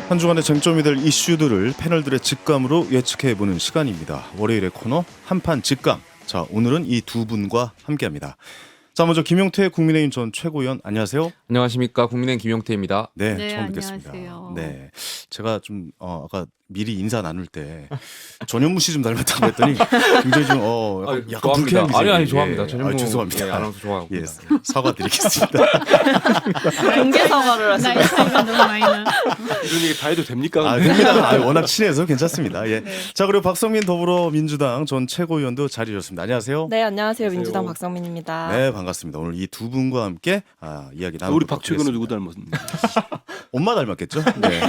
한 주간의 쟁점이 될 이슈들을 패널들의 직감으로 예측해보는 시간입니다. 월요일의 코너 한판 직감. 자, 오늘은 이 두 분과 함께합니다. 자, 먼저 김용태 국민의힘 전 최고위원 안녕하세요. 안녕하십니까, 국민의힘 김용태입니다. 네, 처음 뵙겠습니다. 안녕하세요. 네, 제가 좀 아까 미리 인사 나눌 때 전현무 씨 좀 닮았다고 했더니 굉장히 좀 약간 불쾌한 미세. 아니 좋아합니다. 전현무 죄송합니다. 아나운서 좋아하고. 예, 사과드리겠습니다. 공개 사과를 하시네. 나이 차이가 너무 많이 나. 이런 얘기 다 해도 됩니까? 됩니다. 워낙 친해서 괜찮습니다. 예. 네. 자, 그리고 박성민 더불어민주당 전 최고위원도 자리해 주셨습니다. 안녕하세요. 네, 안녕하세요. 민주당 박성민입니다. 네, 반갑습니다. 오늘 이 두 분과 함께 이야기 나누도록 우리 박최근은 하겠습니다. 누구 닮았는데? 엄마 닮았겠죠? 네.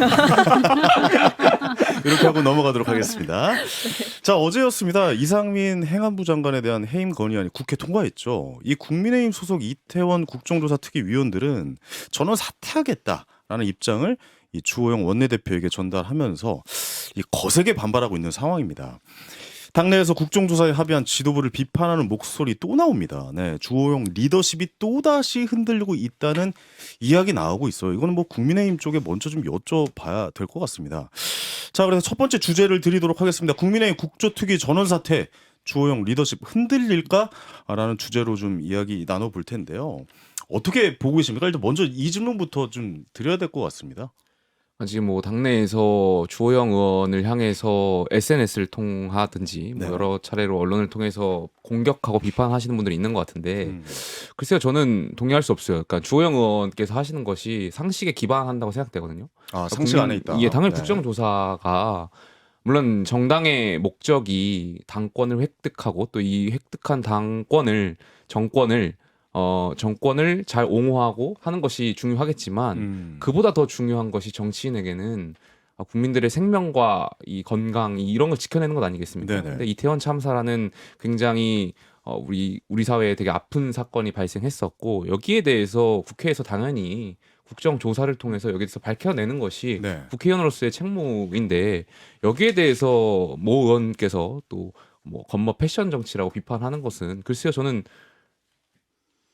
이렇게 하고 넘어가도록 하겠습니다. 자, 어제였습니다. 이상민 행안부 장관에 대한 해임 건의안이 국회 통과했죠. 이 국민의힘 소속 이태원 국정조사 특위위원들은 전원 사퇴하겠다라는 입장을 이 주호영 원내대표에게 전달하면서 이 거세게 반발하고 있는 상황입니다. 당내에서 국정조사에 합의한 지도부를 비판하는 목소리 또 나옵니다. 네, 주호영 리더십이 또다시 흔들리고 있다는 이야기 나오고 있어요. 이거는 뭐 국민의힘 쪽에 먼저 좀 여쭤봐야 될 것 같습니다. 자, 그래서 첫 번째 주제를 드리도록 하겠습니다. 국민의힘 국조특위 전원 사퇴, 주호영 리더십 흔들릴까라는 주제로 좀 이야기 나눠볼 텐데요. 어떻게 보고 계십니까? 일단 먼저 이 질문부터 좀 드려야 될 것 같습니다. 지금 뭐 당내에서 주호영 의원을 향해서 SNS를 통하든지 뭐 네. 여러 차례로 언론을 통해서 공격하고 비판하시는 분들이 있는 것 같은데 글쎄요, 저는 동의할 수 없어요. 그러니까 주호영 의원께서 하시는 것이 상식에 기반한다고 생각되거든요. 상식 안에 있다. 예, 당일 네. 국정조사가 물론 정당의 목적이 당권을 획득하고 또 이 획득한 정권을 잘 옹호하고 하는 것이 중요하겠지만 그보다 더 중요한 것이 정치인에게는 국민들의 생명과 이 건강 이런 걸 지켜내는 것 아니겠습니까? 네네. 근데 이태원 참사라는 굉장히 우리 사회에 되게 아픈 사건이 발생했었고 여기에 대해서 국회에서 당연히 국정조사를 통해서 여기에 대해서 밝혀내는 것이 네. 국회의원으로서의 책무인데 여기에 대해서 모 의원께서 또 뭐 겉멋 패션 정치라고 비판하는 것은 글쎄요, 저는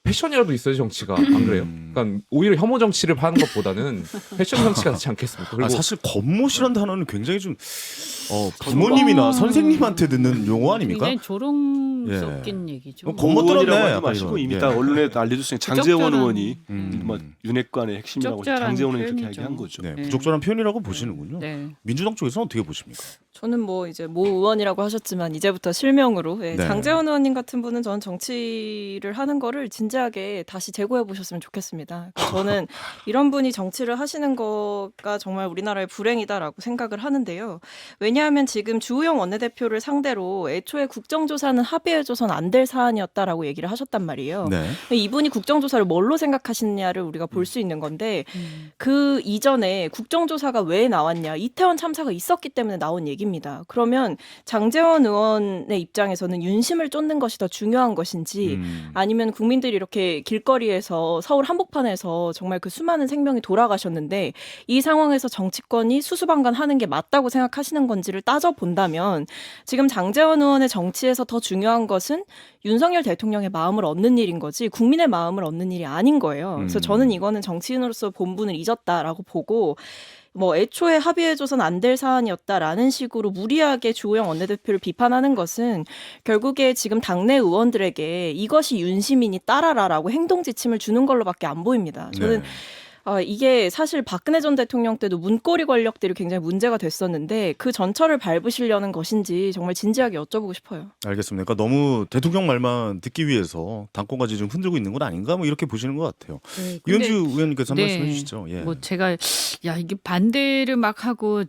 패션이라도 있어야지 정치가 안 그래요? 그러니까 오히려 혐오 정치를 하는 것보다는 패션 정치가 낫지 않겠습니까? 그리고 사실 겉멋이란 단어는 굉장히 좀 부모님이나 선생님한테 듣는 용어 아닙니까? 굉장히 조롱스럽긴 얘기죠. 겉멋 들었네. 하지 마시고 이미 예. 다 언론에 알려줬으니 장재원 부적절한- 의원이 음. 윤핵관의 핵심이라고 부적절한 장재원 의원이 그렇게 표현이죠. 이야기한 거죠. 네, 네. 부적절한 표현이라고 보시는군요. 네. 민주당 쪽에서는 어떻게 보십니까? 저는 뭐 이제 모 의원이라고 하셨지만 이제부터 실명으로 네. 장재원 의원님 같은 분은 저는 정치를 하는 거를 진지하게 다시 재고해 보셨으면 좋겠습니다. 그러니까 저는 이런 분이 정치를 하시는 거가 정말 우리나라의 불행이다라고 생각을 하는데요. 왜냐하면 지금 주호영 원내대표를 상대로 애초에 국정조사는 합의해줘선 안 될 사안이었다라고 얘기를 하셨단 말이에요. 네. 이분이 국정조사를 뭘로 생각하시느냐를 우리가 볼 수 있는 건데 그 이전에 국정조사가 왜 나왔냐, 이태원 참사가 있었기 때문에 나온 얘기입니다. 그러면 장재원 의원의 입장에서는 윤심을 쫓는 것이 더 중요한 것인지 아니면 국민들이 이렇게 길거리에서 서울 한복판에서 정말 그 수많은 생명이 돌아가셨는데 이 상황에서 정치권이 수수방관하는 게 맞다고 생각하시는 건지를 따져본다면 지금 장재원 의원의 정치에서 더 중요한 것은 윤석열 대통령의 마음을 얻는 일인 거지 국민의 마음을 얻는 일이 아닌 거예요. 그래서 저는 이거는 정치인으로서 본분을 잊었다라고 보고 뭐 애초에 합의해줘선 안 될 사안이었다라는 식으로 무리하게 주호영 원내대표를 비판하는 것은 결국에 지금 당내 의원들에게 이것이 윤심이니 따라라라고 행동 지침을 주는 걸로밖에 안 보입니다. 저는 네. 이게 사실 박근혜 전 대통령 때도 문고리 권력들이 굉장히 문제가 됐었는데 그 전철을 밟으시려는 것인지 정말 진지하게 여쭤보고 싶어요. 알겠습니다. 그러니까 너무 대통령 말만 듣기 위해서 당권까지 좀 흔들고 있는 건 아닌가 뭐 이렇게 보시는 것 같아요. 네, 근데- 이현주 의원님께서 한 네. 말씀해 주시죠. 예. 뭐 제가 이게 반대를 막 하고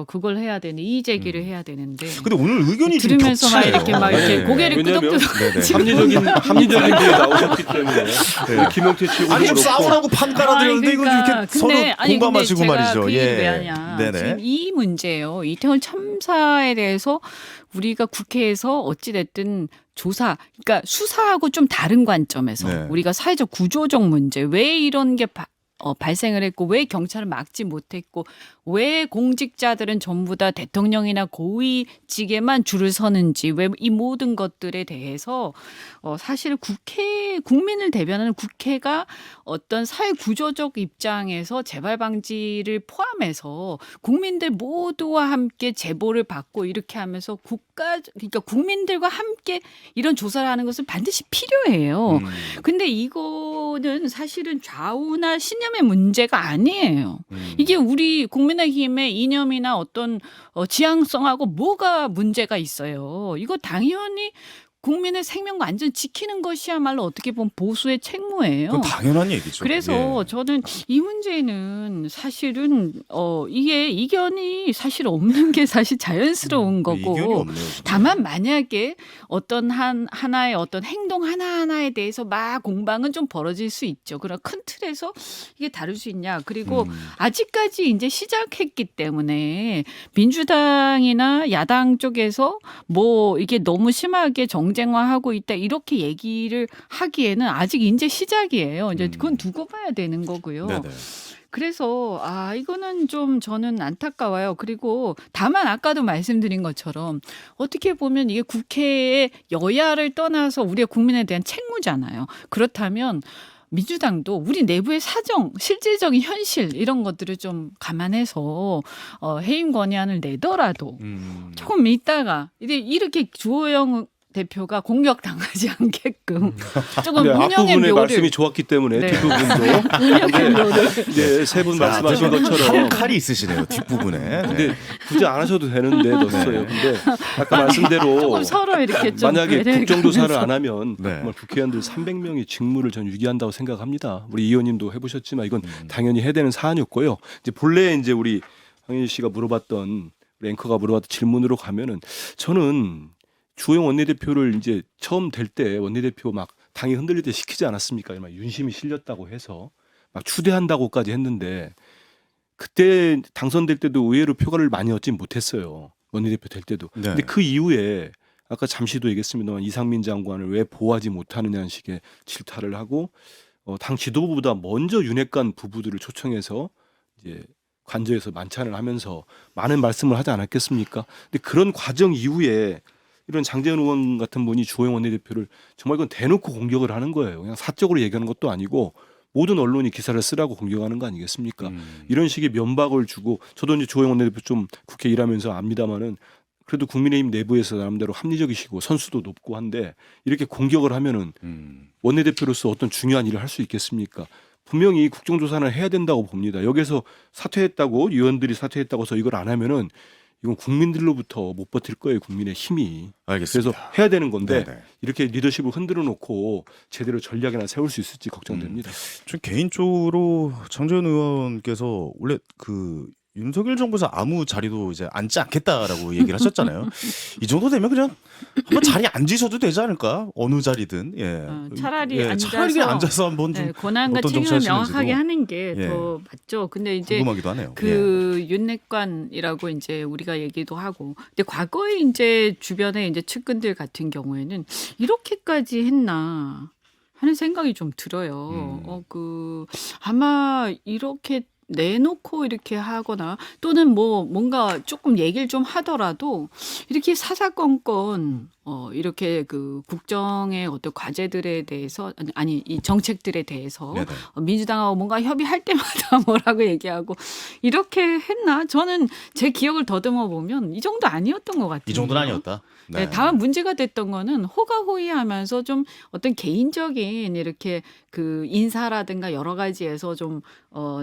그걸 해야 되는 이의 제기를 해야 되는데 근데 오늘 의견이 좀 들으면서 막 겹치네요. 이렇게 막 이렇게 네. 고개를 왜냐면 끄덕끄덕 네네. 합리적인 분이 나오셨기 때문에 김용태 최고도 아니 좀 그렇고 싸우라고 판 깔아드렸는데 이거 이렇게 서로 공감하시고 근데 제가 말이죠. 그 예. 얘기를 왜 하냐. 네네. 지금 이 문제예요. 이태원 참사에 대해서 우리가 국회에서 어찌됐든 그러니까 수사하고 좀 다른 관점에서 네. 우리가 사회적 구조적 문제, 왜 이런 게 발생을 했고 왜 경찰은 막지 못했고 왜 공직자들은 전부 다 대통령이나 고위직에만 줄을 서는지 왜 이 모든 것들에 대해서 사실 국민을 대변하는 국회가 어떤 사회 구조적 입장에서 재발 방지를 포함해서 국민들 모두와 함께 제보를 받고 이렇게 하면서 그러니까 국민들과 함께 이런 조사를 하는 것은 반드시 필요해요. 근데 이거는 사실은 좌우나 신념의 문제가 아니에요. 이게 우리 국민의힘의 이념이나 어떤 지향성하고 뭐가 문제가 있어요. 이거 당연히 국민의 생명과 안전 지키는 것이야말로 어떻게 보면 보수의 책무예요. 그건 당연한 얘기죠. 그래서 예. 저는 이 문제는 사실은 이게 이견이 사실 없는 게 사실 자연스러운 이견이 거고 없네요. 진짜. 다만 만약에 어떤 하나의 어떤 행동 하나하나에 대해서 막 공방은 좀 벌어질 수 있죠. 그러나 큰 틀에서 이게 다를 수 있냐. 그리고 아직까지 이제 시작했기 때문에 민주당이나 야당 쪽에서 뭐 이게 너무 심하게 정쟁화하고 있다 이렇게 얘기를 하기에는 아직 이제 시작이에요. 이제 그건 두고 봐야 되는 거고요. 네네. 그래서 이거는 좀 저는 안타까워요. 그리고 다만 아까도 말씀드린 것처럼 어떻게 보면 이게 국회의 여야를 떠나서 우리의 국민에 대한 책무잖아요. 그렇다면 민주당도 우리 내부의 사정, 실질적인 현실 이런 것들을 좀 감안해서 해임 건의안을 내더라도 조금 있다가 이렇게 주호영 대표가 공격당하지 않게끔 조금 네, 운영의 앞부분의 묘를 말씀이 좋았기 때문에 네. 뒷부분도 운영의 묘를 네, 세 분 말씀하신 것처럼 칼이 있으시네요 뒷부분에. 네. 근데 굳이 안 하셔도 되는데 넣었어요. 근데 아까 말씀대로 조금 서로 이렇게 좀 만약에 배려해 국정조사를 가면서. 안 하면 네. 정말 국회의원들 300명이 직무를 전 유기한다고 생각합니다. 우리 이 의원님도 해보셨지만 이건 당연히 해야 되는 사안이었고요. 이제 본래 이제 우리 황윤희 씨가 물어봤던 우리 앵커가 물어봤던 질문으로 가면은 저는 주호영 원내대표를 이제 처음 될 때 원내대표 막 당이 흔들릴 때 시키지 않았습니까? 막 윤심이 실렸다고 해서 막 추대한다고까지 했는데 그때 당선될 때도 의외로 표가를 많이 얻진 못했어요. 원내대표 될 때도. 네. 근데 그 이후에 아까 잠시도 얘기했습니다만 이상민 장관을 왜 보호하지 못하느냐는 식의 질타를 하고 당 지도부보다 먼저 윤핵관 부부들을 초청해서 이제 관저에서 만찬을 하면서 많은 말씀을 하지 않았겠습니까? 근데 그런 과정 이후에 이런 장재현 의원 같은 분이 주호영 원내대표를 정말 이건 대놓고 공격을 하는 거예요. 그냥 사적으로 얘기하는 것도 아니고 모든 언론이 기사를 쓰라고 공격하는 거 아니겠습니까? 이런 식의 면박을 주고 저도 이제 주호영 원내대표 좀 국회 일하면서 압니다마는 그래도 국민의힘 내부에서 나름대로 합리적이시고 선수도 높고 한데 이렇게 공격을 하면은 원내대표로서 어떤 중요한 일을 할 수 있겠습니까? 분명히 국정조사는 해야 된다고 봅니다. 여기서 사퇴했다고 의원들이 사퇴했다고 해서 이걸 안 하면은 이건 국민들로부터 못 버틸 거예요. 국민의 힘이. 알겠습니다. 그래서 해야 되는 건데 네네. 이렇게 리더십을 흔들어 놓고 제대로 전략이나 세울 수 있을지 걱정됩니다. 전 개인적으로 장재현 의원께서 원래 그 윤석열 정부에서 아무 자리도 이제 앉지 않겠다라고 얘기를 하셨잖아요. 이 정도 되면 그냥 한번 자리에 앉으셔도 되지 않을까? 어느 자리든. 예. 차라리 차라리 앉아서 앉아서 한번 좀 권한과 어떤 책임을 정치 명확하게 하시는지도. 하는 게 예. 더 맞죠. 근데 이제 궁금하기도 하네요. 그 윤핵관이라고 이제 우리가 얘기도 하고, 근데 과거에 이제 주변에 이제 측근들 같은 경우에는 이렇게까지 했나 하는 생각이 좀 들어요. 아마 이렇게 내놓고 이렇게 하거나 또는 뭐 뭔가 조금 얘기를 좀 하더라도 이렇게 사사건건 이렇게 그 국정의 어떤 과제들에 대해서 아니 이 정책들에 대해서 네네. 민주당하고 뭔가 협의할 때마다 뭐라고 얘기하고 이렇게 했나? 저는 제 기억을 더듬어 보면 이 정도 아니었던 것 같아요. 이 정도는 아니었다. 네, 다만 문제가 됐던 거는 호가호위하면서 좀 어떤 개인적인 이렇게 그 인사라든가 여러 가지에서 좀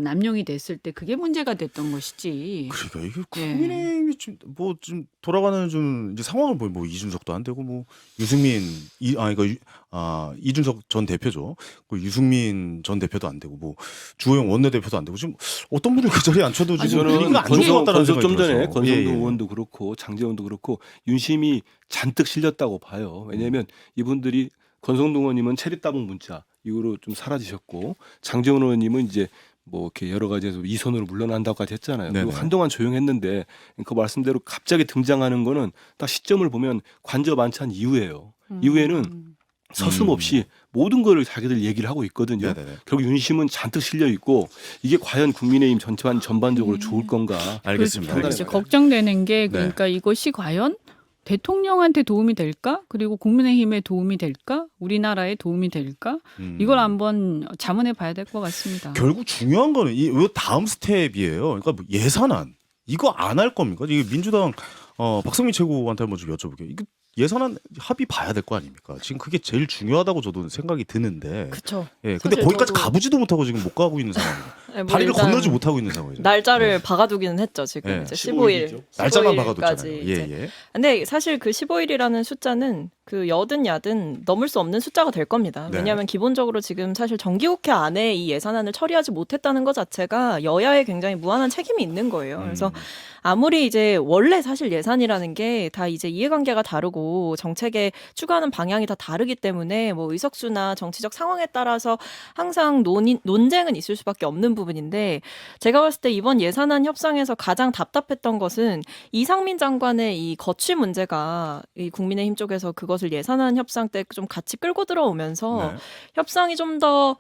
남용이 됐을 때 그게 문제가 됐던 것이지. 그러니까 이게 예. 국민의힘이 좀 돌아가는 좀 이제 상황을 보면 뭐 이준석도 안 되고 뭐 유승민 이준석 전 대표죠. 그 유승민 전 대표도 안 되고 뭐 주호영 원내대표도 안 되고 지금 어떤 분을 그 자리에 앉혀도 지금 저는 분위기가 안 좋은 것 같다는 권성 생각이 좀 전에 들어서. 권성동 예, 예. 의원도 그렇고 장재원도 그렇고 윤심이 잔뜩 실렸다고 봐요. 왜냐하면 이분들이 권성동 의원님은 체리따봉 문자 이후로 좀 사라지셨고 장재원 의원님은 이제 뭐 이렇게 여러 가지에서 이선으로 물러난다고까지 했잖아요. 그리고 네네. 한동안 조용했는데 그 말씀대로 갑자기 등장하는 거는 딱 시점을 보면 관저 만찬 이후예요. 이후에는 서슴없이 모든 걸 자기들 얘기를 하고 있거든요. 네네네. 결국 윤심은 잔뜩 실려 있고 이게 과연 국민의힘 전반적으로 좋을 건가? 알겠습니다. 그렇죠. 알겠습니다. 이제 걱정되는 게 네. 그러니까 이것이 과연 대통령한테 도움이 될까? 그리고 국민의힘에 도움이 될까? 우리나라에 도움이 될까? 이걸 한번 자문해 봐야 될 것 같습니다. 결국 중요한 거는 이 다음 스텝이에요. 그러니까 뭐 예산안 이거 안 할 겁니까? 이게 민주당 박성민 최고한테 한번 좀 여쭤볼게요. 이거 예산안 합의 봐야 될 거 아닙니까? 지금 그게 제일 중요하다고 저도 생각이 드는데. 그쵸. 예, 근데 사실 거기까지 저도- 가보지도 못하고 지금 못 가고 있는 상황이에요. 네, 뭐 다리를 일단 건너지 못하고 있는 상황이죠. 날짜를 박아두기는 했죠. 지금 네. 이제 15일 15일. 이죠. 날짜만 15일까지 박아뒀잖아요. 예, 이제. 예. 근데 사실 그 15일이라는 숫자는 그 여든 야든 넘을 수 없는 숫자가 될 겁니다. 네. 왜냐하면 기본적으로 지금 사실 정기국회 안에 이 예산안을 처리하지 못했다는 것 자체가 여야에 굉장히 무한한 책임이 있는 거예요. 그래서 아무리 이제 원래 사실 예산이라는 게 다 이제 이해관계가 다르고 정책에 추구하는 방향이 다 다르기 때문에 뭐 의석수나 정치적 상황에 따라서 항상 논쟁은 있을 수밖에 없는 부분인데 제가 봤을 때 이번 예산안 협상에서 가장 답답했던 것은 이상민 장관의 이 거취 문제가 이 국민의힘 쪽에서 그것을 예산안 협상 때 좀 같이 끌고 들어오면서 네. 협상이 좀 더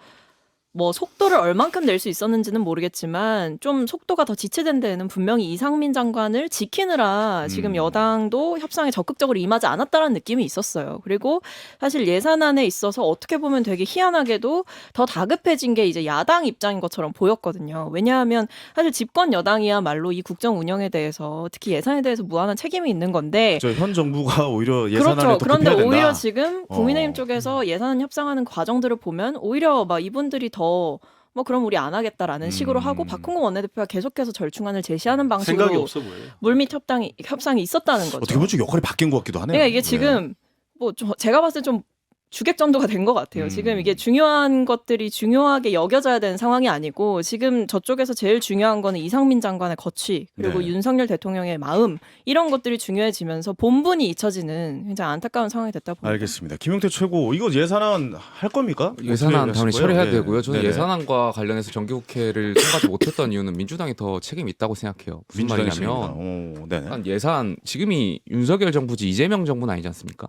뭐 속도를 얼만큼 낼 수 있었는지는 모르겠지만 좀 속도가 더 지체된 데에는 분명히 이상민 장관을 지키느라 지금 여당도 협상에 적극적으로 임하지 않았다는 느낌이 있었어요. 그리고 사실 예산안에 있어서 어떻게 보면 되게 희한하게도 더 다급해진 게 이제 야당 입장인 것처럼 보였거든요. 왜냐하면 사실 집권 여당이야말로 이 국정 운영에 대해서 특히 예산에 대해서 무한한 책임이 있는 건데 현 정부가 오히려 예산안에 그렇죠. 더 그런데 급해야 된다. 오히려 지금 국민의힘 어. 쪽에서 예산 협상하는 과정들을 보면 오히려 막 이분들이 더 뭐 그럼 우리 안 하겠다라는 식으로 하고 박홍근 원내대표가 계속해서 절충안을 제시하는 방식으로 생각이 없어 보여요. 물밑 협상이 있었다는 거죠. 어떻게 보면 좀 역할이 바뀐 것 같기도 하네요. 그러니까 이게 지금 뭐 제가 봤을 때 좀 주객전도가 된 것 같아요. 지금 이게 중요한 것들이 중요하게 여겨져야 되는 상황이 아니고 지금 저쪽에서 제일 중요한 거는 이상민 장관의 거취 그리고 네. 윤석열 대통령의 마음 이런 것들이 중요해지면서 본분이 잊혀지는 굉장히 안타까운 상황이 됐다 봅니다. 알겠습니다. 김용태 최고 이거 예산안 할 겁니까? 예산안 어떻게 당연히 하실 처리해야 거예요? 되고요. 저는 네네. 예산안과 관련해서 정기국회를 통과하지 못했던 이유는 민주당이 더 책임이 있다고 생각해요. 무슨 민주당이 말이냐면 네네. 일단 예산 지금이 윤석열 정부지 이재명 정부는 아니지 않습니까?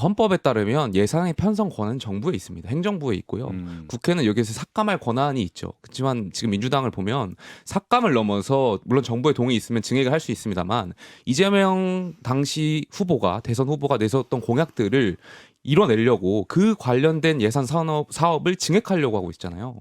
헌법에 따르면 예산의 편성 권한은 정부에 있습니다. 행정부에 있고요. 국회는 여기에서 삭감할 권한이 있죠. 그렇지만 지금 민주당을 보면 삭감을 넘어서 물론 정부의 동의 있으면 증액을 할 수 있습니다만 이재명 당시 후보가 대선 후보가 내세웠던 공약들을 이뤄내려고 그 관련된 예산 사업을 증액하려고 하고 있잖아요.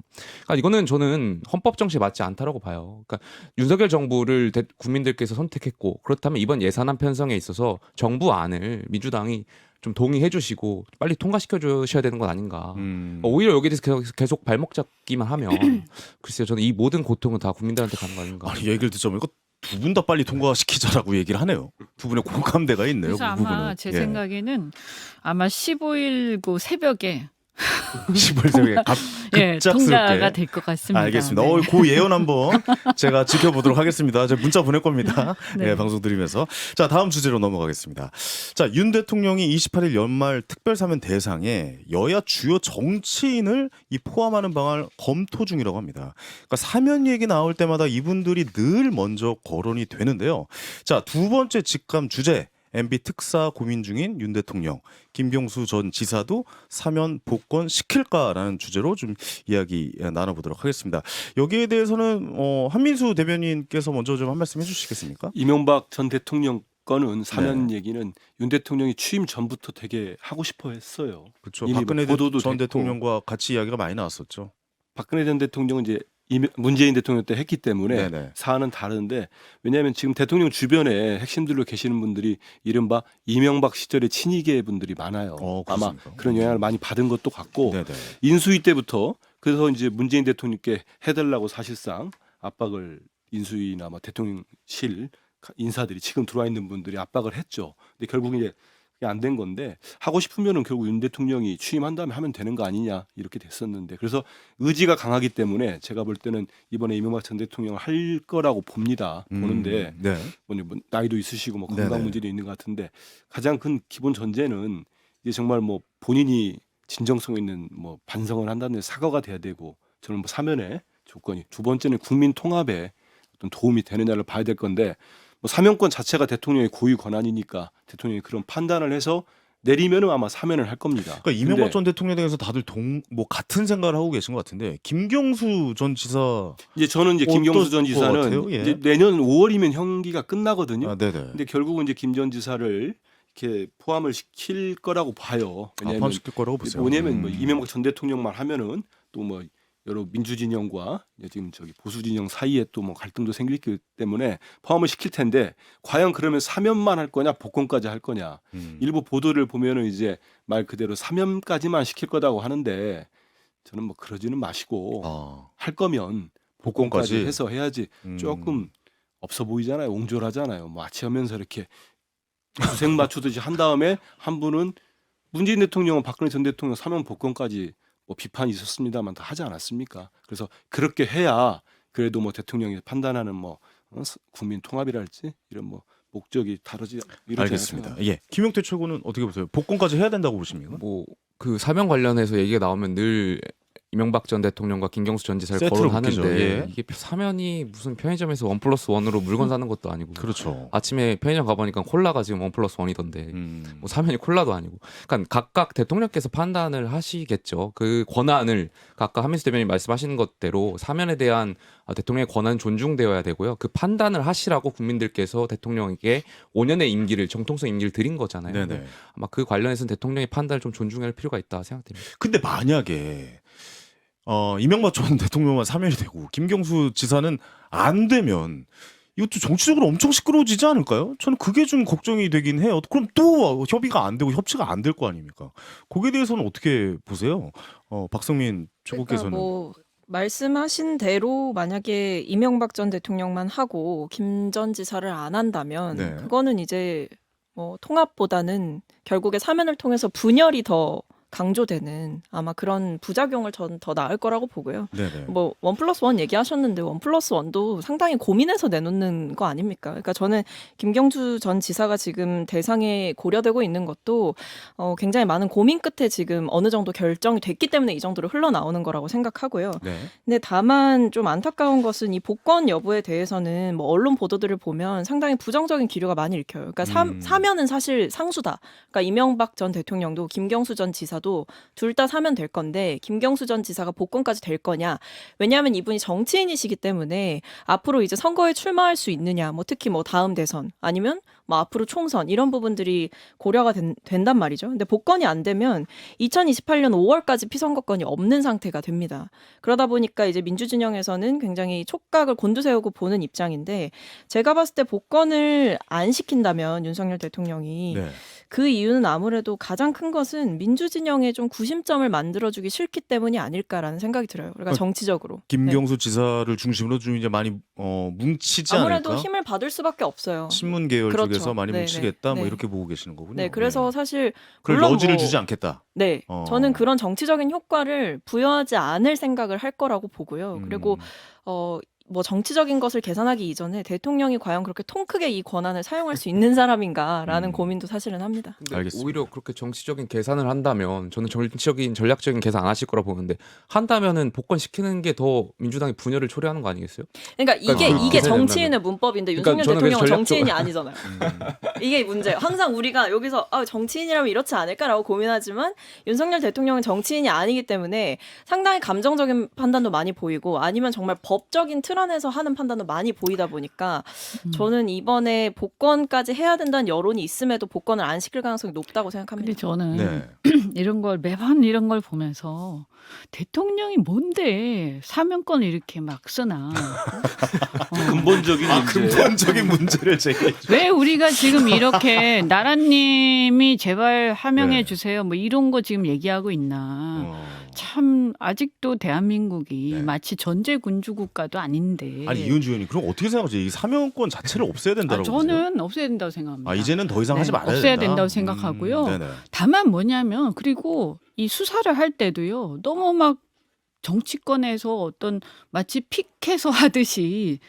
그러니까 이거는 저는 헌법 정신에 맞지 않다라고 봐요. 그러니까 윤석열 정부를 국민들께서 선택했고 그렇다면 이번 예산안 편성에 있어서 정부 안을 민주당이 좀 동의해 주시고 빨리 통과시켜 주셔야 되는 건 아닌가. 오히려 여기에 대해서 계속 발목 잡기만 하면 글쎄요. 저는 이 모든 고통은 다 국민들한테 가는 거 아닌가. 아니 얘기를 듣자 보니까 두 분 다 빨리 통과시키자라고 얘기를 하네요. 두 분의 공감대가 있네요. 그래서 그 아마 부분은. 제 예. 생각에는 아마 15일 그 새벽에 15일 예, 급작스럽게. 통과가 될 것 같습니다. 알겠습니다. 네. 그 예언 한번 제가 지켜보도록 하겠습니다. 제가 문자 보낼 겁니다. 네. 네, 방송 드리면서. 자, 다음 주제로 넘어가겠습니다. 자, 윤 대통령이 28일 연말 특별사면 대상에 여야 주요 정치인을 포함하는 방안을 검토 중이라고 합니다. 그러니까 사면 얘기 나올 때마다 이분들이 늘 먼저 거론이 되는데요. 자, 두 번째 직감 주제. MB 특사 고민 중인 윤 대통령, 김병수 전 지사도 사면 복권 시킬까라는 주제로 좀 이야기 나눠보도록 하겠습니다. 여기에 대해서는 한민수 대변인께서 먼저 좀 한 말씀 해주시겠습니까? 이명박 전 대통령 건은 사면 얘기는 윤 대통령이 취임 전부터 되게 하고 싶어 했어요. 그렇죠. 이미 박근혜 보도도 전 됐고. 대통령과 같이 이야기가 많이 나왔었죠. 박근혜 전 대통령은 이제 문재인 대통령 때 했기 때문에 네네. 사안은 다른데 왜냐하면 지금 대통령 주변에 핵심들로 계시는 분들이 이른바 이명박 시절의 친이계 분들이 많아요. 아마 그렇습니까? 그런 영향을 많이 받은 것도 같고 네네. 인수위 때부터 그래서 이제 문재인 대통령께 해달라고 사실상 압박을 인수위나 뭐 대통령실 인사들이 지금 들어와 있는 분들이 압박을 했죠. 근데 결국 이제 그게 안 된 건데 하고 싶으면은 결국 윤 대통령이 취임한 다음에 하면 되는 거 아니냐 이렇게 됐었는데 그래서 의지가 강하기 때문에 제가 볼 때는 이번에 이명박 전 대통령을 할 거라고 봅니다. 보는데 네. 뭐 나이도 있으시고 뭐 건강 네네. 문제도 있는 것 같은데 가장 큰 기본 전제는 이게 정말 뭐 본인이 진정성 있는 뭐 반성을 한다는 사과가 돼야 되고 저는 뭐 사면의 조건이 두 번째는 국민 통합에 어떤 도움이 되느냐를 봐야 될 건데 뭐 사면권 자체가 대통령의 고유 권한이니까 대통령이 그런 판단을 해서 내리면은 아마 사면을 할 겁니다. 그러니까 이명박 근데 전 대통령에 대해서 다들 뭐 같은 생각을 하고 계신 것 같은데 김경수 전 지사 이제 저는 이제 김경수 전 어떨 것 지사는 같아요? 예. 이제 내년 5월이면 형기가 끝나거든요. 아, 네네. 근데 결국은 이제 김 전 지사를 이렇게 포함을 시킬 거라고 봐요. 왜냐하면 포함시킬 거라고 보세요. 뭐냐면 뭐 이명박 전 대통령만 하면은 또 뭐 여러 민주 진영과 지금 저기 보수 진영 사이에 또 뭐 갈등도 생기기 때문에 포함을 시킬 텐데 과연 그러면 사면만 할 거냐 복권까지 할 거냐. 일부 보도를 보면은 이제 말 그대로 사면까지만 시킬 거라고 하는데 저는 뭐 그러지는 마시고 아, 할 거면 복권까지? 복권까지 해서 해야지. 음. 조금 없어 보이잖아요. 옹졸하잖아요. 뭐 아치하면서 이렇게 구색 맞추듯이 한 다음에 한 분은 문재인 대통령은 박근혜 전 대통령 사면 복권까지 뭐 비판이 있었습니다만 다 하지 않았습니까? 그래서 그렇게 해야 그래도 뭐 대통령이 판단하는 뭐 국민 통합이랄지 이런 뭐 목적이 다르지 이러지 알겠습니다. 않을까요? 예, 김용태 최고는 어떻게 보세요? 복권까지 해야 된다고 보십니까? 뭐 그 사면 관련해서 얘기가 나오면 늘 이명박 전 대통령과 김경수 전 지사를 세트로 거론하는데 웃기죠. 예. 이게 사면이 무슨 편의점에서 1+1으로 물건 사는 것도 아니고 그렇죠. 아침에 편의점 가보니까 콜라가 지금 1+1이던데 뭐 사면이 콜라도 아니고 그러니까 각각 대통령께서 판단을 하시겠죠. 그 권한을 각각 한민수 대변인 말씀하시는 것대로 사면에 대한 대통령의 권한은 존중되어야 되고요. 그 판단을 하시라고 국민들께서 대통령에게 5년의 임기를 정통성 임기를 드린 거잖아요. 네네. 아마 그 관련해서는 대통령의 판단을 좀 존중할 필요가 있다 생각됩니다. 근데 만약에 이명박 전 대통령만 사면이 되고 김경수 지사는 안 되면 이것도 정치적으로 엄청 시끄러워지지 않을까요? 저는 그게 좀 걱정이 되긴 해요. 그럼 또 협의가 안 되고 협치가 안 될 거 아닙니까? 거기에 대해서는 어떻게 보세요? 박성민 최고께서는. 뭐 말씀하신 대로 만약에 이명박 전 대통령만 하고 김 전 지사를 안 한다면 네. 그거는 이제 뭐 통합보다는 결국에 사면을 통해서 분열이 더 강조되는 아마 그런 부작용을 전 더 나을 거라고 보고요. 네네. 뭐 1+1 얘기하셨는데 1+1도 상당히 고민해서 내놓는 거 아닙니까? 그러니까 저는 김경수 전 지사가 지금 대상에 고려되고 있는 것도 굉장히 많은 고민 끝에 지금 어느 정도 결정이 됐기 때문에 이 정도로 흘러나오는 거라고 생각하고요. 네. 근데 다만 좀 안타까운 것은 이 복권 여부에 대해서는 뭐 언론 보도들을 보면 상당히 부정적인 기류가 많이 읽혀요. 그러니까 사면은 사실 상수다. 그러니까 이명박 전 대통령도 김경수 전 지사도 둘 다 사면 될 건데 김경수 전 지사가 복권까지 될 거냐? 왜냐하면 이분이 정치인이시기 때문에 앞으로 이제 선거에 출마할 수 있느냐? 뭐 특히 뭐 다음 대선 아니면 뭐 앞으로 총선 이런 부분들이 고려가 된단 말이죠. 근데 복권이 안 되면 2028년 5월까지 피선거권이 없는 상태가 됩니다. 그러다 보니까 이제 민주진영에서는 굉장히 촉각을 곤두세우고 보는 입장인데 제가 봤을 때 복권을 안 시킨다면 윤석열 대통령이 네. 그 이유는 아무래도 가장 큰 것은 민주진영에 좀 구심점을 만들어주기 싫기 때문이 아닐까라는 생각이 들어요. 그러니까 정치적으로. 김경수 지사를 중심으로 좀 이제 많이 뭉치지 아무래도 않을까? 힘을 받을 수밖에 없어요. 신문 계열 그렇죠. 쪽에서 많이 네네. 뭉치겠다 뭐 네. 이렇게 보고 계시는 거군요. 네, 그래서 사실 그럴 물론 여지를 뭐- 주지 않겠다. 네, 어. 저는 그런 정치적인 효과를 부여하지 않을 생각을 할 거라고 보고요. 그리고 뭐 정치적인 것을 계산하기 이전에 대통령이 과연 그렇게 통 크게 이 권한을 사용할 수 있는 사람인가라는 고민도 사실은 합니다. 근데 알겠습니다. 오히려 그렇게 정치적인 계산을 한다면 저는 정치적인 전략적인 계산 안 하실 거라 보는데 한다면은 복권 시키는 게 더 민주당이 분열을 초래하는 거 아니겠어요? 그러니까 이게 그러니까 이게 계산이 정치인의 문법인데 그러니까 윤석열 저는 대통령은 그래서 정치인이 아니잖아요. 이게 문제예요. 항상 우리가 여기서 정치인이라면 이렇지 않을까라고 고민하지만 윤석열 대통령은 정치인이 아니기 때문에 상당히 감정적인 판단도 많이 보이고 아니면 정말 법적인 틀 안에서 하는 판단도 많이 보이다 보니까 저는 이번에 복권까지 해야 된다는 여론이 있음에도 복권을 안 시킬 가능성이 높다고 생각합니다. 근데 저는 네. 이런 걸 매번 이런 걸 보면서 대통령이 뭔데 사면권을 이렇게 막 쓰나? 근본적인 이제 근본적인 문제를 제기해 주. 왜 우리가 지금 이렇게 나라님이 제발 하명해 네. 주세요. 뭐 이런 거 지금 얘기하고 있나? 참 아직도 대한민국이 네. 마치 전제 군주 국가도 아닌데. 아니 이은주 의원님 그럼 어떻게 생각하세요? 이 사면권 자체를 없애야 된다고 보세요? 저는 없애야 된다고 생각합니다. 이제는 더 이상 하지 네, 말아야 없애야 된다. 된다고 생각하고요. 네네. 다만 뭐냐면 그리고 이 수사를 할 때도요. 너무 막 정치권에서 어떤 마치 픽해서 하듯이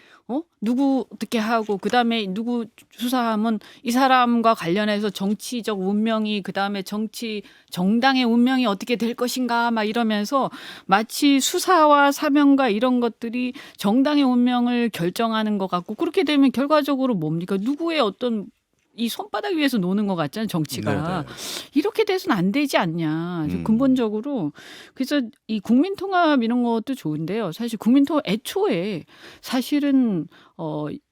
누구 어떻게 하고 그다음에 누구 수사하면 이 사람과 관련해서 정치적 운명이 그다음에 정당의 운명이 어떻게 될 것인가 막 이러면서 마치 수사와 사면과 이런 것들이 정당의 운명을 결정하는 것 같고 그렇게 되면 결과적으로 뭡니까? 누구의 어떤 이 손바닥 위에서 노는 것 같잖아요, 정치가. 네, 네. 이렇게 돼서는 안 되지 않냐. 음. 근본적으로. 그래서 이 국민통합 이런 것도 좋은데요. 사실 국민통합 애초에 사실은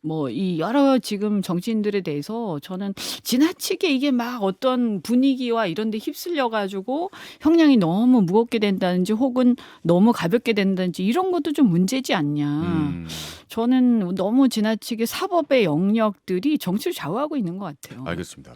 뭐 이 여러 지금 정치인들에 대해서 저는 지나치게 이게 막 어떤 분위기와 이런 데 휩쓸려 가지고 형량이 너무 무겁게 된다든지 혹은 너무 가볍게 된다든지 이런 것도 좀 문제지 않냐. 저는 너무 지나치게 사법의 영역들이 정치를 좌우하고 있는 것 같아요. 알겠습니다.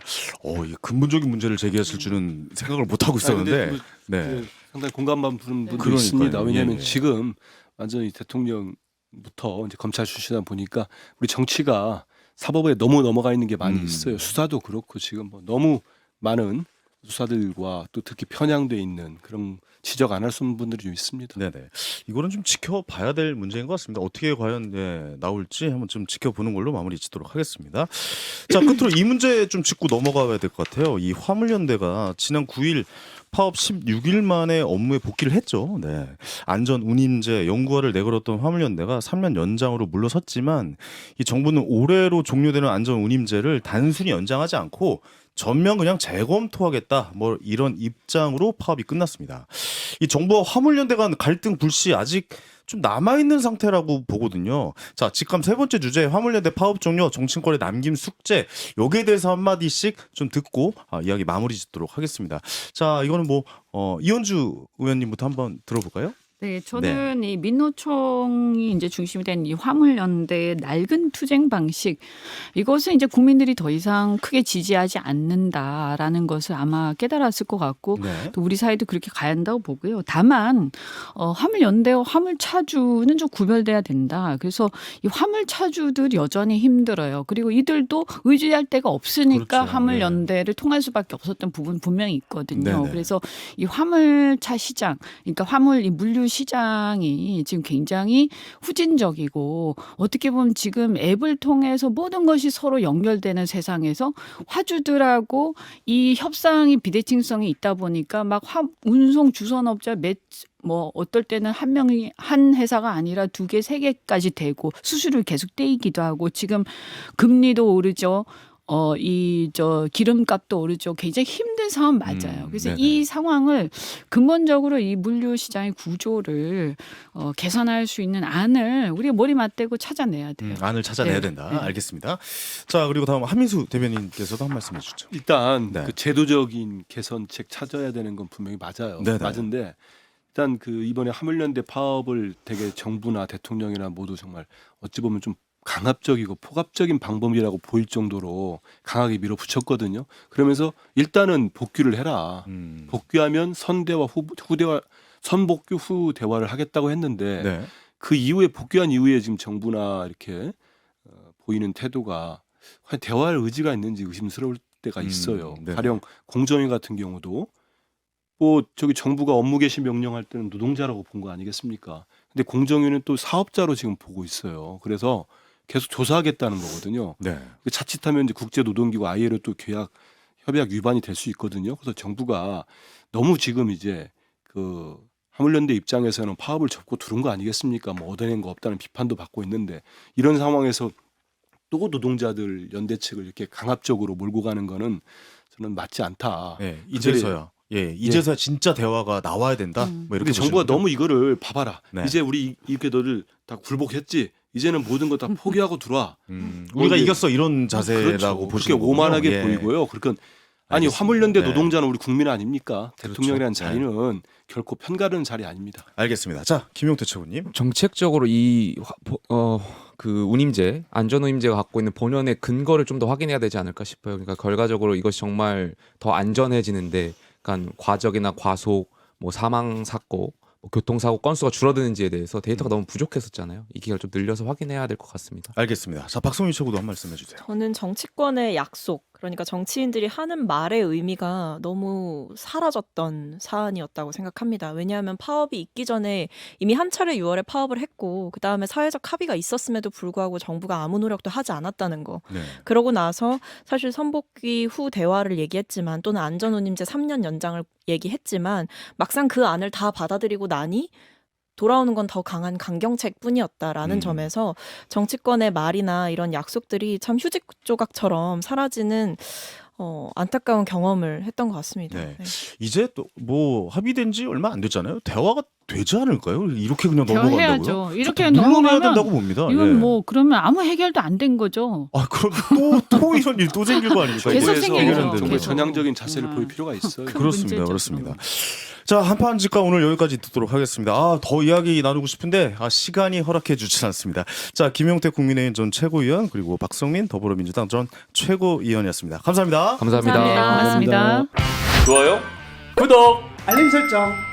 이 근본적인 문제를 제기했을 줄은 생각을 못 하고 있었는데. 근데 네. 상당히 공감만 부는 분도 그러니까요. 있습니다. 왜냐하면 예, 예. 지금 완전히 대통령부터 이제 검찰 출신이다 보니까 우리 정치가 사법에 너무 넘어가 있는 게 많이 있어요. 수사도 그렇고 지금 뭐 너무 많은 수사들과 또 특히 편향돼 있는 그런 지적 안 할 수 없는 분들이 좀 있습니다. 네네. 이거는 좀 지켜봐야 될 문제인 것 같습니다. 어떻게 과연 나올지 한번 좀 지켜보는 걸로 마무리 짓도록 하겠습니다. 자, 끝으로 이 문제 좀 짚고 넘어가야 될 것 같아요. 이 화물연대가 지난 9일 파업 16일 만에 업무에 복귀를 했죠. 네. 안전 운임제 연구화를 내걸었던 화물연대가 3년 연장으로 물러섰지만 이 정부는 올해로 종료되는 안전 운임제를 단순히 연장하지 않고 전면 그냥 재검토하겠다. 뭐 이런 입장으로 파업이 끝났습니다. 이 정부와 화물연대 간 갈등 불씨 아직 좀 남아있는 상태라고 보거든요. 자, 직감 세 번째 주제 화물연대 파업 종료 정치권에 남긴 숙제 여기에 대해서 한마디씩 좀 듣고 이야기 마무리 짓도록 하겠습니다. 자, 이거는 이현주 의원님부터 한번 들어볼까요? 네, 저는 이 민노총이 이제 중심이 된 이 화물연대의 낡은 투쟁 방식 이것은 이제 국민들이 더 이상 크게 지지하지 않는다라는 것을 아마 깨달았을 것 같고 네. 또 우리 사회도 그렇게 가야 한다고 보고요. 다만 화물연대와 화물차주는 좀 구별돼야 된다. 그래서 이 화물차주들 여전히 힘들어요. 그리고 이들도 의지할 데가 없으니까 그렇죠. 화물연대를 통할 수밖에 없었던 부분 분명히 있거든요. 네네. 그래서 이 화물차 시장, 그러니까 이 물류 시장이 지금 굉장히 후진적이고 어떻게 보면 지금 앱을 통해서 모든 것이 서로 연결되는 세상에서 화주들하고 이 협상이 비대칭성이 있다 보니까 막 운송 주선업자 어떨 때는 한 회사가 아니라 2개, 3개까지 되고 수수료 계속 떼이기도 하고 지금 금리도 오르죠. 기름값도 오르죠. 굉장히 힘든 상황 맞아요. 그래서 네네. 이 상황을 근본적으로 이 물류 시장의 구조를 개선할 수 있는 안을 우리가 머리 맞대고 찾아내야 돼요. 안을 찾아내야 네. 된다. 네. 알겠습니다. 자, 그리고 다음 한민수 대변인께서도 한 말씀 해주죠. 일단 네. 그 제도적인 개선책 찾아야 되는 건 분명히 맞아요. 네네. 맞은데 일단 그 이번에 화물연대 파업을 되게 정부나 대통령이나 모두 정말 어찌 보면 좀 강압적이고 폭압적인 방법이라고 보일 정도로 강하게 밀어붙였거든요. 그러면서 일단은 복귀를 해라. 복귀하면 선대와 후대와 선복귀 후 대화를 하겠다고 했는데 네. 그 이후에 복귀한 이후에 지금 정부나 이렇게 보이는 태도가 과연 대화할 의지가 있는지 의심스러울 때가 있어요. 네. 가령 공정위 같은 경우도 정부가 업무 개시 명령할 때는 노동자라고 본 거 아니겠습니까? 근데 공정위는 또 사업자로 지금 보고 있어요. 그래서 계속 조사하겠다는 거거든요. 네. 자칫하면 이제 국제노동기구 ILO 또 협약 위반이 될 수 있거든요. 그래서 정부가 너무 지금 이제 그 화물연대 입장에서는 파업을 접고 두른 거 아니겠습니까? 뭐 얻어낸 거 없다는 비판도 받고 있는데 이런 상황에서 또 노동자들 연대 측을 이렇게 강압적으로 몰고 가는 거는 저는 맞지 않다. 네. 이제서야 진짜 대화가 나와야 된다. 뭐 이렇게 근데 정부가 보시는군요. 너무 이거를 봐봐라. 네. 이제 우리 이렇게 너를 다 굴복했지. 이제는 모든 거 다 포기하고 들어와. 우리가 이제- 이겼어 이런 자세라고 그렇죠. 보시는 그렇게 오만하게 거군요. 예. 보이고요. 그러니까 아니 알겠습니다. 화물연대 네. 노동자는 우리 국민 아닙니까? 그렇죠. 대통령이라는 네. 자리는 결코 편가르는 자리 아닙니다. 알겠습니다. 자, 김용태 최고님. 정책적으로 그 운임제, 안전운임제가 갖고 있는 본연의 근거를 좀 더 확인해야 되지 않을까 싶어요. 그러니까 결과적으로 이것이 정말 더 안전해지는데, 그러니까 과적이나 과속, 사망 사고, 교통사고 건수가 줄어드는지에 대해서 데이터가 너무 부족했었잖아요. 이 기회를 좀 늘려서 확인해야 될 것 같습니다. 알겠습니다. 자, 박성윤 최고도 한 말씀 해주세요. 저는 정치권의 약속, 그러니까 정치인들이 하는 말의 의미가 너무 사라졌던 사안이었다고 생각합니다. 왜냐하면 파업이 있기 전에 이미 한 차례 6월에 파업을 했고 그 다음에 사회적 합의가 있었음에도 불구하고 정부가 아무 노력도 하지 않았다는 거. 네. 그러고 나서 사실 선복귀 후 대화를 얘기했지만 또는 안전운임제 3년 연장을 얘기했지만 막상 그 안을 다 받아들이고 나니 돌아오는 건 더 강한 강경책뿐이었다라는 점에서 정치권의 말이나 이런 약속들이 참 휴지 조각처럼 사라지는 안타까운 경험을 했던 것 같습니다. 네. 네. 이제 또 뭐 합의된 지 얼마 안 됐잖아요. 대화가 되지 않을까요? 이렇게 그냥 넘어간다고요? 대화해야죠. 이렇게 물러나야 넘어가면 된다고 봅니다. 이건 예. 뭐 그러면 아무 해결도 안 된 거죠. 아 그럼 또 이런 일 또 생길 거 아닙니까? 계속 이게 생기죠. 해결되는데. 정말 계속. 전향적인 자세를 아. 보일 필요가 있어요. 그렇습니다. 문제죠. 그렇습니다. 자, 한판 직과 오늘 여기까지 듣도록 하겠습니다. 더 이야기 나누고 싶은데 시간이 허락해 주지 않습니다. 자, 김용태 국민의힘 전 최고위원 그리고 박성민 더불어민주당 전 최고위원이었습니다. 감사합니다. 감사합니다. 고맙습니다. 좋아요, 구독. 알림 설정.